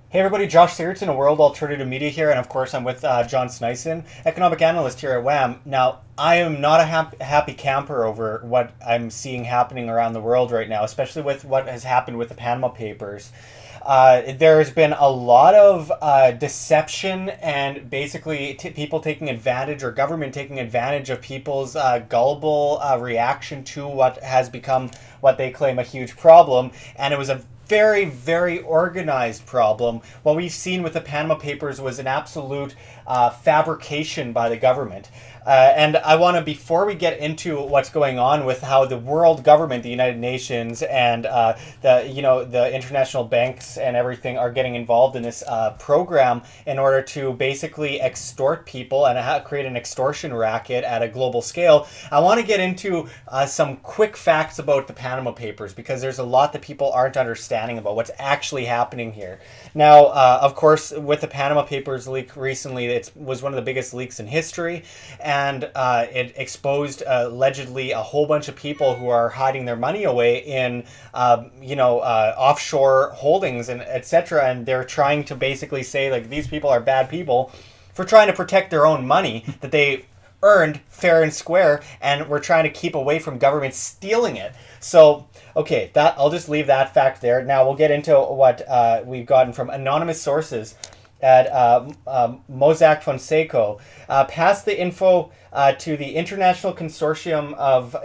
Hey everybody, Josh Sigurdsson, a World Alternative Media here, and of course I'm with John Sneisen, economic analyst here at WAM. Now, I am not a happy camper over what I'm seeing happening around the world right now, especially with what has happened with the Panama Papers. There's been a lot of deception and basically people taking advantage or government taking advantage of people's gullible reaction to what has become what they claim a huge problem. And it was a very, very organized problem. What we've seen with the Panama Papers was an absolute fabrication by the government. And I want to, before we get into what's going on with how the world government, the United Nations, and the international banks and everything are getting involved in this program in order to basically extort people and create an extortion racket at a global scale, I want to get into some quick facts about the Panama Papers because there's a lot that people aren't understanding about what's actually happening here. Now, of course, with the Panama Papers leak recently, it was one of the biggest leaks in history, and it exposed allegedly a whole bunch of people who are hiding their money away in offshore holdings and etc. And they're trying to basically say like these people are bad people for trying to protect their own money that they earned fair and square, and we're trying to keep away from government stealing it. So, okay, that I'll just leave that fact there. Now we'll get into what we've gotten from anonymous sources at Mossack Fonseca. Passed the info to the International Consortium of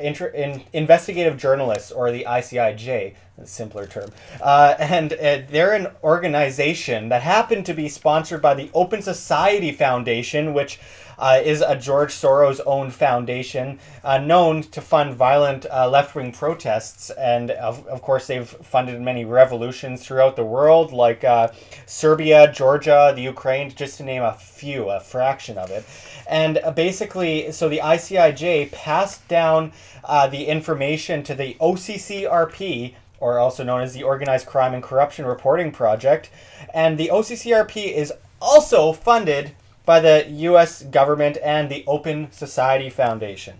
Investigative Journalists, or the ICIJ, a simpler term. And they're an organization that happened to be sponsored by the Open Society Foundation, which is a George Soros-owned foundation known to fund violent left-wing protests. And of course, they've funded many revolutions throughout the world, like Serbia, Georgia, the Ukraine, just to name a few, a fraction of it. And basically, so the ICIJ passed down the information to the OCCRP, or also known as the Organized Crime and Corruption Reporting Project. And the OCCRP is also funded by the U.S. government and the Open Society Foundation.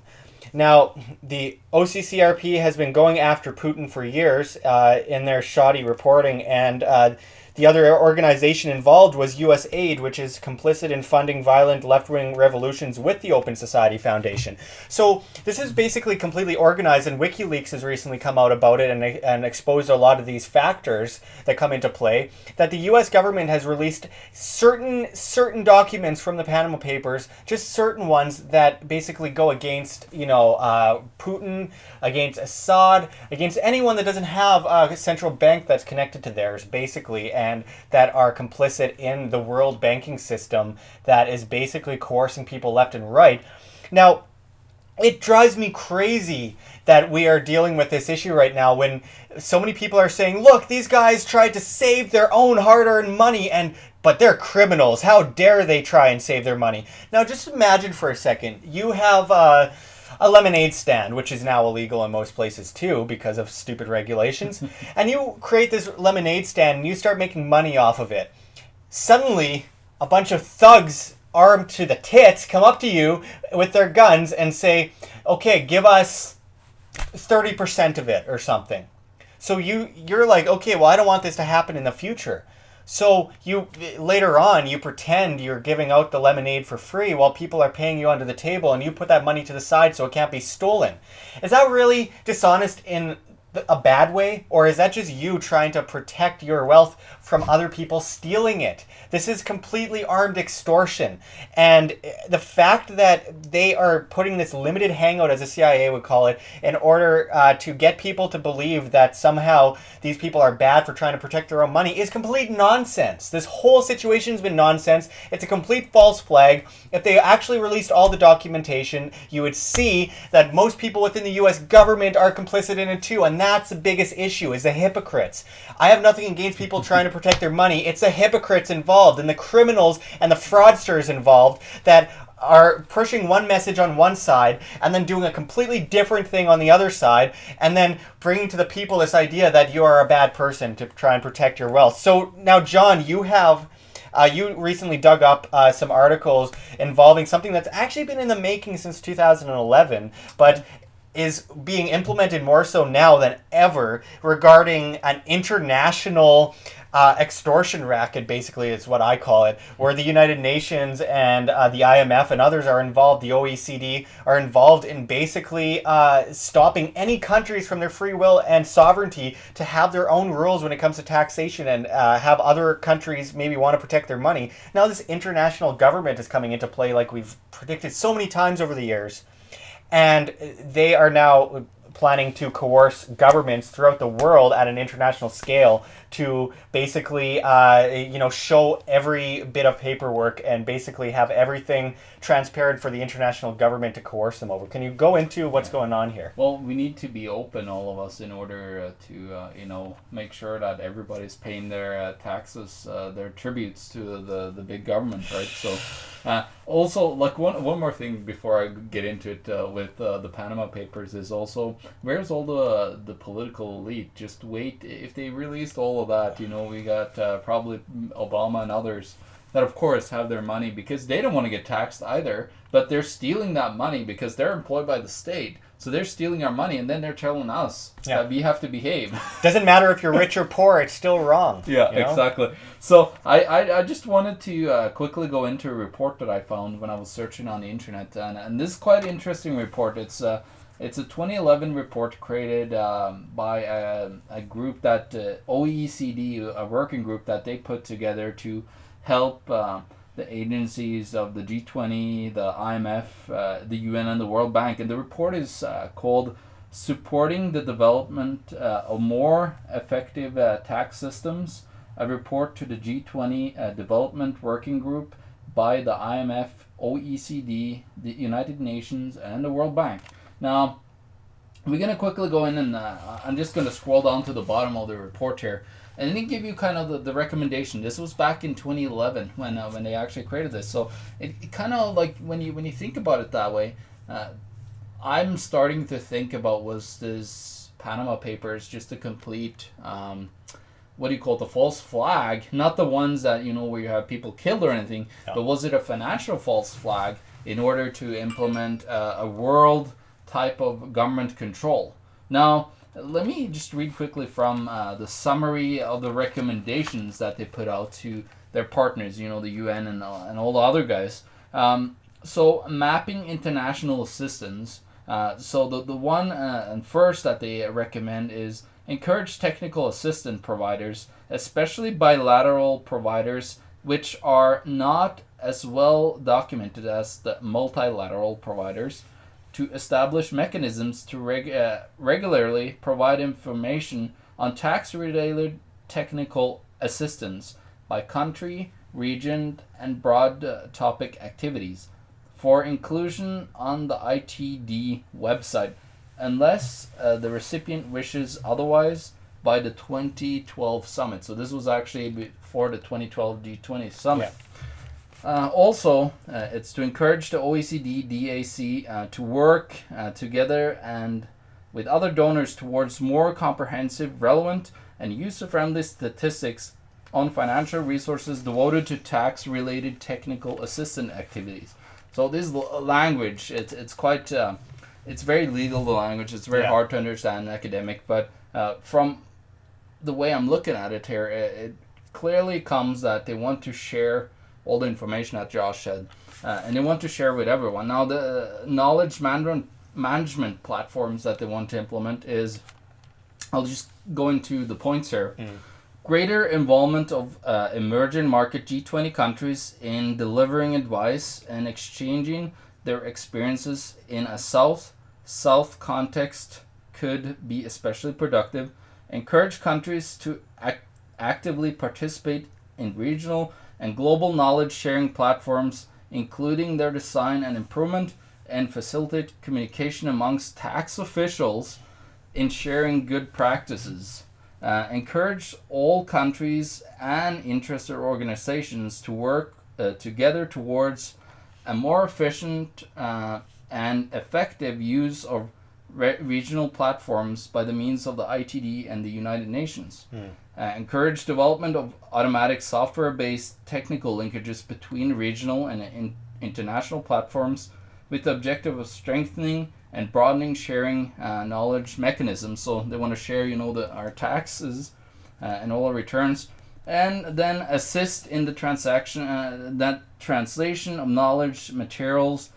Now, the OCCRP has been going after Putin for years in their shoddy reporting, and the other organization involved was USAID, which is complicit in funding violent left-wing revolutions with the Open Society Foundation. So this is basically completely organized, and WikiLeaks has recently come out about it and exposed a lot of these factors that come into play, that the U.S. government has released certain documents from the Panama Papers, just certain ones that basically go against, Putin, against Assad, against anyone that doesn't have a central bank that's connected to theirs, basically, and that are complicit in the world banking system that is basically coercing people left and right. Now, it drives me crazy that we are dealing with this issue right now when so many people are saying, look, these guys tried to save their own hard-earned money, but they're criminals. How dare they try and save their money? Now, just imagine for a second, you have a lemonade stand, which is now illegal in most places too because of stupid regulations, and you create this lemonade stand and you start making money off of it. Suddenly, a bunch of thugs armed to the tits come up to you with their guns and say, okay, give us 30% of it or something. So you're like, okay, well, I don't want this to happen in the future. So you later on you pretend you're giving out the lemonade for free while people are paying you under the table, and you put that money to the side so it can't be stolen. Is that really dishonest in a bad way, or is that just you trying to protect your wealth from other people stealing it? This is completely armed extortion. And the fact that they are putting this limited hangout, as the CIA would call it, in order to get people to believe that somehow these people are bad for trying to protect their own money is complete nonsense. This whole situation's been nonsense. It's a complete false flag. If they actually released all the documentation, you would see that most people within the U.S. government are complicit in it too, and that's the biggest issue, is the hypocrites. I have nothing against people trying to protect their money. It's the hypocrites involved and the criminals and the fraudsters involved that are pushing one message on one side and then doing a completely different thing on the other side, and then bringing to the people this idea that you are a bad person to try and protect your wealth. So now, John, you recently dug up some articles involving something that's actually been in the making since 2011, but is being implemented more so now than ever, regarding an international extortion racket, basically, is what I call it, where the United Nations and the IMF and others are involved, the OECD are involved in basically stopping any countries from their free will and sovereignty to have their own rules when it comes to taxation and have other countries maybe want to protect their money. Now this international government is coming into play like we've predicted so many times over the years. And they are now planning to coerce governments throughout the world at an international scale to basically, show every bit of paperwork and basically have everything transparent for the international government to coerce them over. Can you go into what's going on here? Well, we need to be open, all of us, in order to make sure that everybody's paying their taxes, their tributes to the big government, right? So, also, like one more thing before I get into it with the Panama Papers is also, where's all the political elite? Just wait. If they released all of that, we got probably Obama and others that of course have their money because they don't want to get taxed either, but they're stealing that money because they're employed by the state. So they're stealing our money and then they're telling us that we have to behave. Doesn't matter if you're rich or poor, it's still wrong. Yeah, exactly. So I just wanted to quickly go into a report that I found when I was searching on the internet. And this is quite an interesting report. It's a 2011 report created by a group that OECD, a working group that they put together to help the agencies of the G20, the IMF, the UN, and the World Bank. And the report is called Supporting the Development of More Effective Tax Systems, a report to the G20 Development Working Group by the IMF, OECD, the United Nations, and the World Bank. Now, we're going to quickly go in and I'm just going to scroll down to the bottom of the report here. And then give you kind of the recommendation. This was back in 2011 when they actually created this. So it kind of like when you think about it that way, I'm starting to think about, was this Panama Papers just a complete what do you call it, the false flag? Not the ones that where you have people killed or anything, but was it a financial false flag in order to implement a world type of government control? Now, let me just read quickly from the summary of the recommendations that they put out to their partners, the UN and all the other guys. So mapping international assistance. So the one and first that they recommend is encourage technical assistance providers, especially bilateral providers, which are not as well documented as the multilateral providers, to establish mechanisms to regularly provide information on tax-related technical assistance by country, region, and broad topic activities for inclusion on the ITD website, unless the recipient wishes otherwise by the 2012 summit. So this was actually before the 2012 G20 summit. Yeah. Also, it's to encourage the OECD DAC to work together and with other donors towards more comprehensive, relevant, and user-friendly statistics on financial resources devoted to tax-related technical assistance activities. So this language, it's quite, it's very legal, the language. It's very hard to understand, academic, but from the way I'm looking at it here, it clearly comes that they want to share all the information that Josh said, and they want to share with everyone. Now, the knowledge management platforms that they want to implement is, I'll just go into the points here. Greater involvement of emerging market G20 countries in delivering advice and exchanging their experiences in a South context could be especially productive. Encourage countries to actively participate in regional and global knowledge sharing platforms, including their design and improvement, and facilitate communication amongst tax officials in sharing good practices. Encourage all countries and interested organizations to work together towards a more efficient and effective use of regional platforms by the means of the ITD and the United Nations. Encourage development of automatic software-based technical linkages between regional and international platforms with the objective of strengthening and broadening sharing knowledge mechanisms. So they want to share, our taxes and all our returns. and then assist in the translation of knowledge, materials,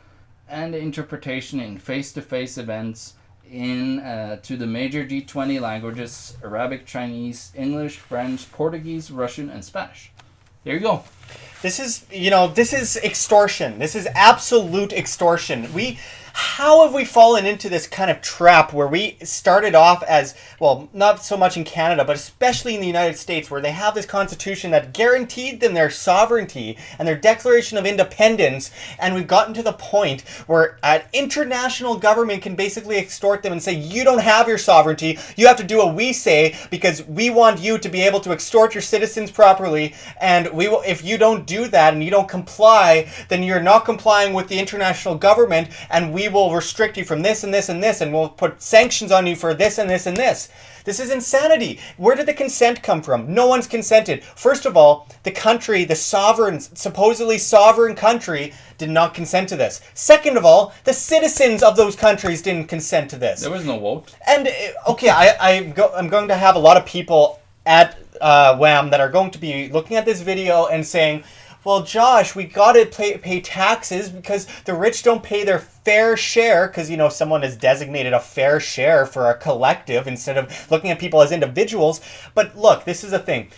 and interpretation in face-to-face events to the major G20 languages: Arabic, Chinese, English, French, Portuguese, Russian, and Spanish. There you go. This is extortion. This is absolute extortion. How have we fallen into this kind of trap where we started off as, well, not so much in Canada, but especially in the United States, where they have this constitution that guaranteed them their sovereignty and their Declaration of Independence, and we've gotten to the point where an international government can basically extort them and say, you don't have your sovereignty, you have to do what we say because we want you to be able to extort your citizens properly, and if you don't do that and you don't comply, then you're not complying with the international government, and we will restrict you from this and this and this, and we'll put sanctions on you for this and this and this. This is insanity. Where did the consent come from? No one's consented. First of all, the country, the supposedly sovereign country, did not consent to this. Second of all, the citizens of those countries didn't consent to this. There was no vote. And, okay, I'm going to have a lot of people at WHAM that are going to be looking at this video and saying, well, Josh, we got to pay taxes because the rich don't pay their fair share because, someone has designated a fair share for a collective instead of looking at people as individuals. But look, this is the thing.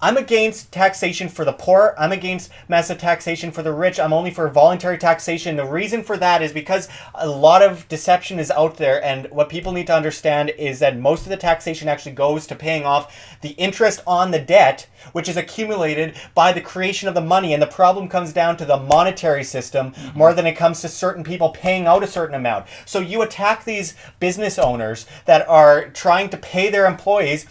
I'm against taxation for the poor. I'm against massive taxation for the rich. I'm only for voluntary taxation. The reason for that is because a lot of deception is out there, and what people need to understand is that most of the taxation actually goes to paying off the interest on the debt, which is accumulated by the creation of the money, and the problem comes down to the monetary system more than it comes to certain people paying out a certain amount. So you attack these business owners that are trying to pay their employees,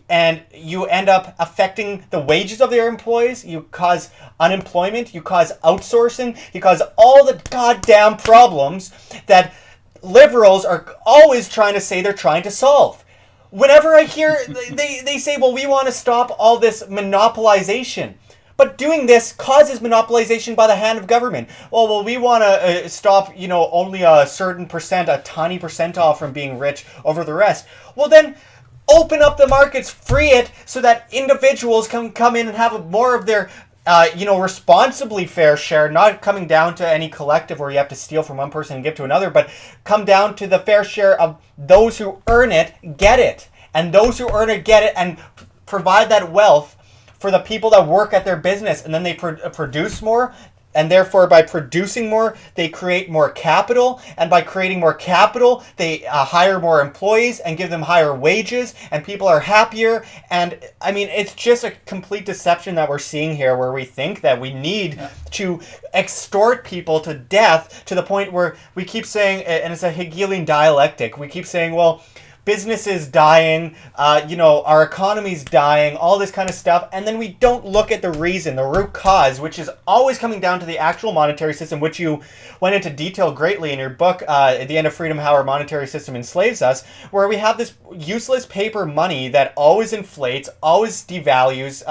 and you end up affecting the wages of their employees. You cause unemployment, you cause outsourcing, you cause all the goddamn problems that liberals are always trying to say they're trying to solve. Whenever I hear, they say, well, we want to stop all this monopolization. But doing this causes monopolization by the hand of government. Well, we want to stop, only a certain percent, a tiny percentile from being rich over the rest. Well, then open up the markets, free it, so that individuals can come in and have more of their, responsibly fair share, not coming down to any collective where you have to steal from one person and give to another, but come down to the fair share of those who earn it, get it. And those who earn it, get it, and provide that wealth for the people that work at their business. And then they produce more. And therefore, by producing more, they create more capital. And by creating more capital, they hire more employees and give them higher wages. And people are happier. And, it's just a complete deception that we're seeing here, where we think that we need to extort people to death to the point where we keep saying, and it's a Hegelian dialectic, we keep saying, well, business is dying, our economy's dying, all this kind of stuff, and then we don't look at the reason, the root cause, which is always coming down to the actual monetary system, which you went into detail greatly in your book, At the End of Freedom, How Our Monetary System Enslaves Us, where we have this useless paper money that always inflates, always devalues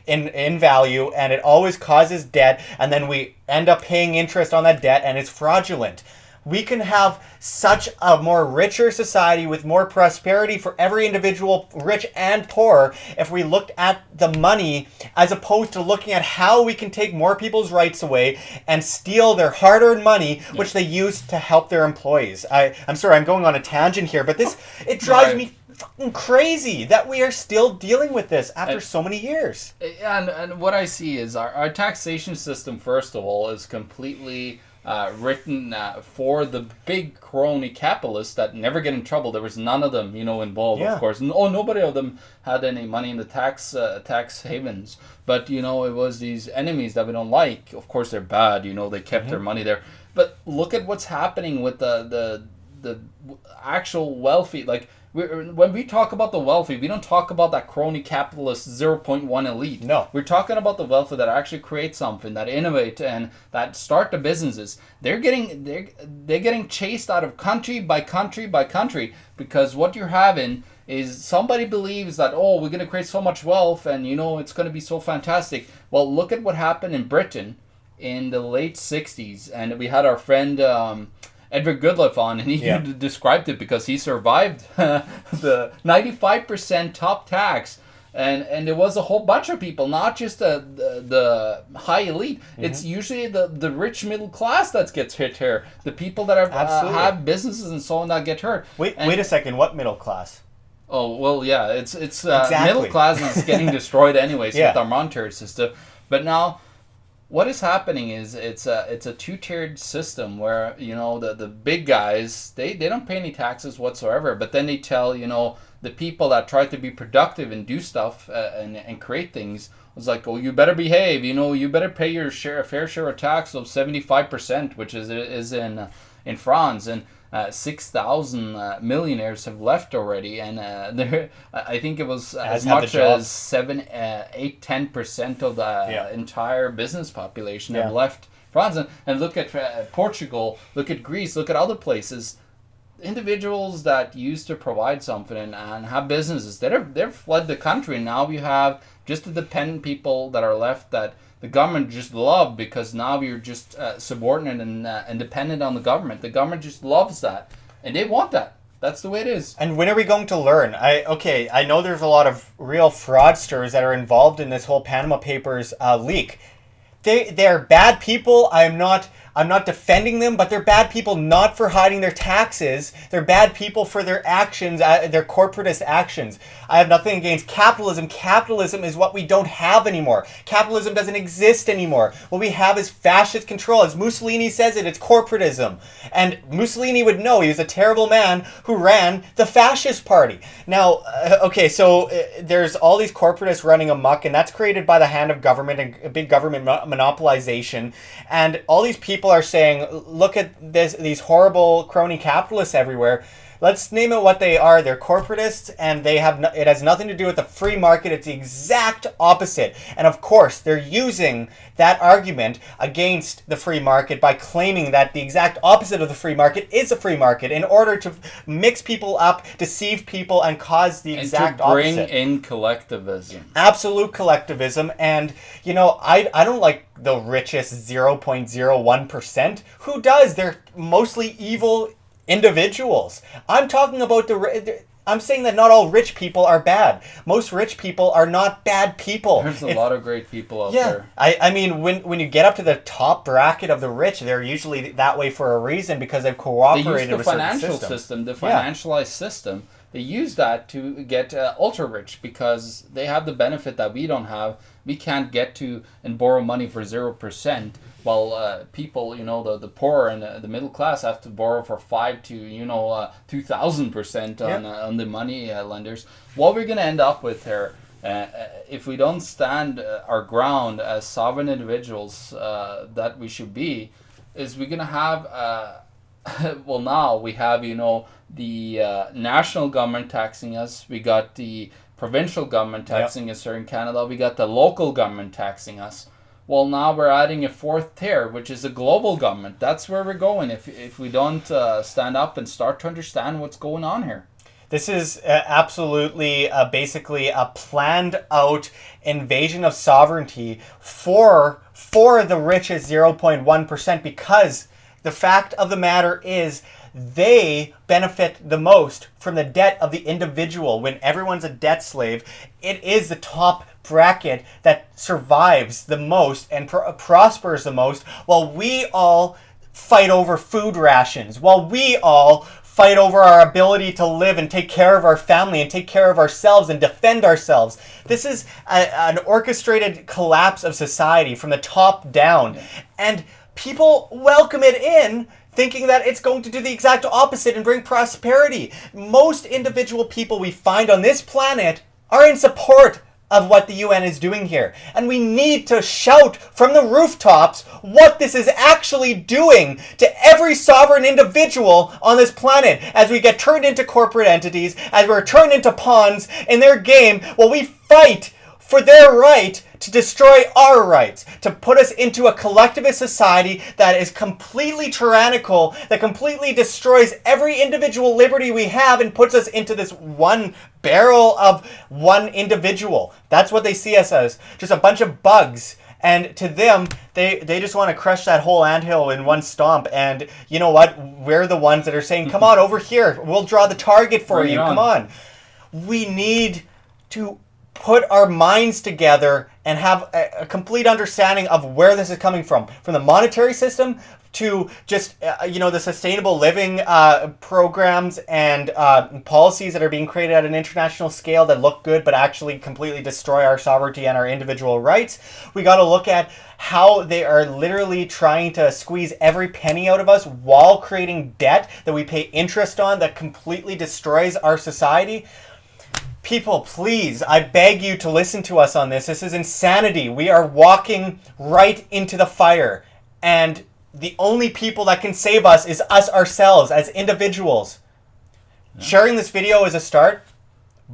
in value, and it always causes debt, and then we end up paying interest on that debt, and it's fraudulent. We can have such a more richer society with more prosperity for every individual, rich and poor, if we looked at the money as opposed to looking at how we can take more people's rights away and steal their hard-earned money, which they use to help their employees. I'm sorry, I'm going on a tangent here, but it drives me fucking crazy that we are still dealing with this after so many years. And what I see is our taxation system, first of all, is completely written for the big crony capitalists that never get in trouble. There was none of them, involved, of course. Nobody of them had any money in the tax havens. But, it was these enemies that we don't like. Of course, they're bad. They kept their money there. But look at what's happening with the actual wealthy. Like, when we talk about the wealthy, we don't talk about that crony capitalist 0.1 elite. No. We're talking about the wealthy that actually create something, that innovate, and that start the businesses. They're getting chased out of country by country by country, because what you're having is somebody believes that, we're going to create so much wealth and, it's going to be so fantastic. Well, look at what happened in Britain in the late 60s. And we had our friend Edward Goodliff on, and he described it because he survived the 95% top tax And there was a whole bunch of people, not just the high elite. It's usually the rich middle class that gets hit here. The people that have businesses and so on that get hurt. Wait a second. What middle class? Oh, well, yeah. It's Exactly. middle class is getting destroyed anyways Yeah. with our monetary system. But now, what is happening is it's a two-tiered system where, the big guys, they don't pay any taxes whatsoever, but then they tell, the people that try to be productive and do stuff and create things, was like, oh, you better behave, you better pay your fair share of tax of 75%, which is in France, and 6,000 millionaires have left already, and I think it was as much as 7, 8, 10% of the entire business population have left France. And look at Portugal, look at Greece, look at other places. Individuals that used to provide something and have businesses, they've fled the country. Now you have just the dependent people that are left that the government just love, because now you're just subordinate and dependent on the government. The government just loves that, and they want that. That's the way it is. And when are we going to learn? I know there's a lot of real fraudsters that are involved in this whole Panama Papers leak. They're bad people. I'm not defending them, but they're bad people not for hiding their taxes. They're bad people for their actions, their corporatist actions. I have nothing against capitalism. Capitalism is what we don't have anymore. Capitalism doesn't exist anymore. What we have is fascist control. As Mussolini says it's corporatism. And Mussolini would know. He was a terrible man who ran the fascist party. Now, so there's all these corporatists running amok, and that's created by the hand of government and big government monopolization. And all these people are saying, look at these horrible crony capitalists everywhere. Let's name it what they are. They're corporatists, and it has nothing to do with the free market. It's the exact opposite. And of course, they're using that argument against the free market by claiming that the exact opposite of the free market is a free market in order to mix people up, deceive people, and cause the exact opposite. And to bring in collectivism. Absolute collectivism. And, I don't like the richest 0.01%. Who does? They're mostly evil individuals. I'm talking about I'm saying that not all rich people are bad. Most rich people are not bad people. There's a lot of great people out there. I mean, when you get up to the top bracket of the rich, they're usually that way for a reason, because they've cooperated with certain system. The financialized system. They use that to get ultra rich, because they have the benefit that we don't have. We can't get to and borrow money for 0%, while people, the poor and the middle class have to borrow for 5 to 2,000% on the money lenders. What we're going to end up with here, if we don't stand our ground as sovereign individuals that we should be, is we're going to have well, now we have, the national government taxing us. We got the provincial government taxing us here in Canada. We got the local government taxing us. Well, now we're adding a fourth tier, which is a global government. That's where we're going if we don't stand up and start to understand what's going on here. This is absolutely, basically a planned out invasion of sovereignty for the richest 0.1%, because the fact of the matter is they benefit the most from the debt of the individual. When everyone's a debt slave, it is the top bracket that survives the most and prospers the most, while we all fight over food rations, while we all fight over our ability to live and take care of our family and take care of ourselves and defend ourselves. This is an orchestrated collapse of society from the top down. And people welcome it in, thinking that it's going to do the exact opposite and bring prosperity. Most individual people we find on this planet are in support of what the UN is doing here. And we need to shout from the rooftops what this is actually doing to every sovereign individual on this planet, as we get turned into corporate entities, as we're turned into pawns in their game, while we fight for their right to destroy our rights, to put us into a collectivist society that is completely tyrannical, that completely destroys every individual liberty we have and puts us into this one barrel of one individual. That's what they see us as, just a bunch of bugs. And to them, they just want to crush that whole anthill in one stomp. And you know what? We're the ones that are saying, come on over here. We'll draw the target for you. Come on. We need to put our minds together and have a complete understanding of where this is coming from the monetary system to just the sustainable living programs and policies that are being created at an international scale that look good but actually completely destroy our sovereignty and our individual rights. We got to look at how they are literally trying to squeeze every penny out of us while creating debt that we pay interest on that completely destroys our society. People, please, I beg you to listen to us on this. This is insanity. We are walking right into the fire. And the only people that can save us is us ourselves as individuals. Yeah. Sharing this video is a start,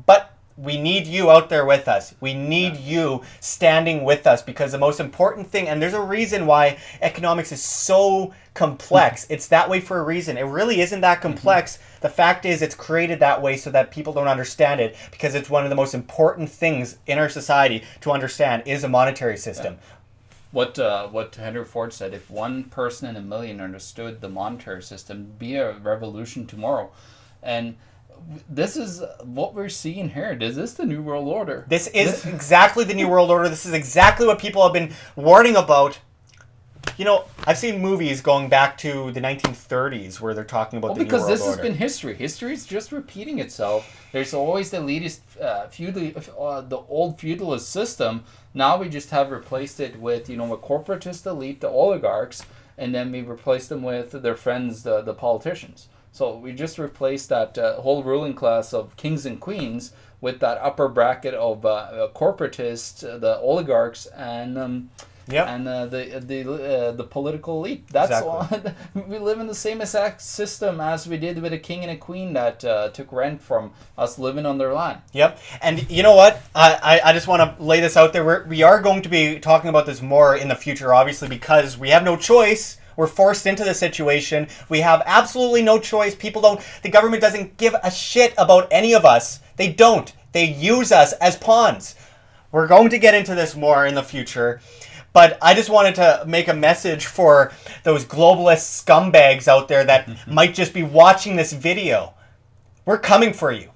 but we need you out there with us. We need you standing with us, because the most important thing, and there's a reason why economics is so complex. It's that way for a reason. It really isn't that complex. The fact is it's created that way so that people don't understand it, because it's one of the most important things in our society to understand is a monetary system. Yeah. What Henry Ford said, if one person in a million understood the monetary system, it'd be a revolution tomorrow. And this is what we're seeing here. Is this the New World Order? This is exactly the New World Order. This is exactly what people have been warning about. I've seen movies going back to the 1930s where they're talking about the New World Order. Because this has been history. History is just repeating itself. There's always the elitist, the old feudalist system. Now we just have replaced it with, a corporatist elite, the oligarchs, and then we replaced them with their friends, the politicians. So we just replaced that whole ruling class of kings and queens with that upper bracket of corporatists, the oligarchs, and the political elite. That's exactly. We live in the same exact system as we did with a king and a queen that took rent from us living on their land. Yep. And you know what? I just want to lay this out there. We are going to be talking about this more in the future, obviously, because we have no choice. We're forced into the situation. We have absolutely no choice. The government doesn't give a shit about any of us. They don't. They use us as pawns. We're going to get into this more in the future. But I just wanted to make a message for those globalist scumbags out there that might just be watching this video. We're coming for you.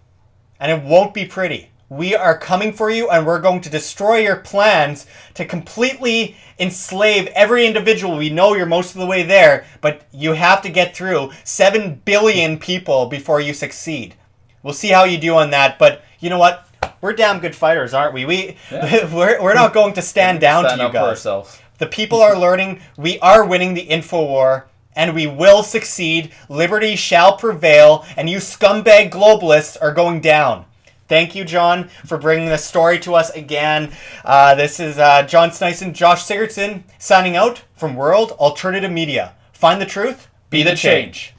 And it won't be pretty. We are coming for you, and we're going to destroy your plans to completely enslave every individual. We know you're most of the way there, but you have to get through 7 billion people before you succeed. We'll see how you do on that, but you know what? We're damn good fighters, aren't we? We're not going to stand down to you guys. For ourselves. The people are learning. We are winning the info war, and we will succeed. Liberty shall prevail, and you scumbag globalists are going down. Thank you, John, for bringing this story to us again. This is John Sneisen, Josh Sigurdsson, signing out from World Alternative Media. Find the truth, be the change.